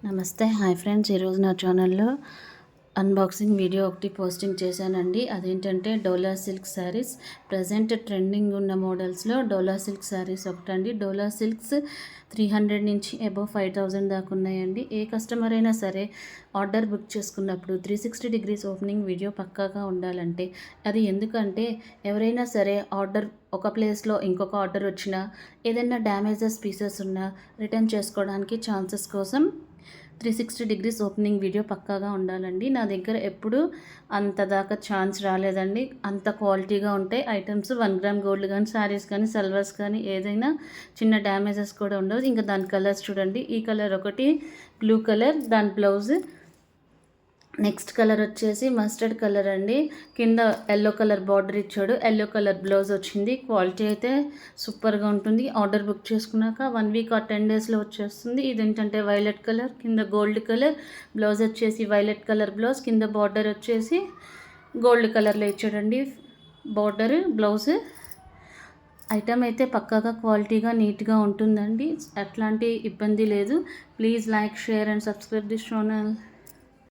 నమస్తే hi friends, ఈరోజు నా ఛానల్లో అన్బాక్సింగ్ వీడియో ఒకటి పోస్టింగ్ చేశానండి. అదేంటంటే డోలా సిల్క్ శారీస్. ప్రజెంట్ ట్రెండింగ్ ఉన్న మోడల్స్లో డోలా సిల్క్ శారీస్ ఒకటండి. డోలా సిల్క్స్ 300 నుంచి అబోవ్ 5000 దాకా ఉన్నాయండి. ఏ కస్టమర్ అయినా సరే ఆర్డర్ బుక్ చేసుకున్నప్పుడు 360 డిగ్రీస్ ఓపెనింగ్ వీడియో పక్కాగా ఉండాలంటే అది ఎందుకంటే ఎవరైనా సరే ఆర్డర్ ఒక ప్లేస్లో ఇంకొక ఆర్డర్ వచ్చినా ఏదైనా డ్యామేజెస్ పీసెస్ ఉన్నా రిటర్న్ చేసుకోవడానికి ఛాన్సెస్ కోసం 360 డిగ్రీస్ ఓపెనింగ్ వీడియో పక్కాగా ఉండాలండి. నా దగ్గర ఎప్పుడు అంత దాకా ఛాన్స్ రాలేదండి. అంత క్వాలిటీగా ఉంటాయి ఐటమ్స్. 1 గ్రామ్ గోల్డ్ కానీ శారీస్ కానీ సల్వార్స్ కానీ ఏదైనా చిన్న డ్యామేజెస్ కూడా ఉండవు. ఇంకా దాని కలర్స్ చూడండి. ఈ కలర్ ఒకటి బ్లూ కలర్, దాని బ్లౌజ్ నెక్స్ట్ కలర్ వచ్చేసి మస్టర్డ్ కలర్ అండి. కింద ఎల్లో కలర్ బార్డర్ ఇచ్చాడు, ఎల్లో కలర్ బ్లౌజ్ వచ్చింది. క్వాలిటీ అయితే సూపర్గా ఉంటుంది. ఆర్డర్ బుక్ చేసుకున్నాక 1 వీక్ ఆ 10 డేస్లో వచ్చేస్తుంది. ఇదేంటంటే వైలెట్ కలర్, కింద గోల్డ్ కలర్, బ్లౌజ్ వచ్చేసి వైలెట్ కలర్ బ్లౌజ్, కింద బార్డర్ వచ్చేసి గోల్డ్ కలర్లో ఇచ్చాడండి. బార్డర్ బ్లౌజ్ ఐటమ్ అయితే పక్కాగా క్వాలిటీగా నీట్గా ఉంటుందండి. ఎట్లాంటి ఇబ్బంది లేదు. Please like, share and subscribe this channel.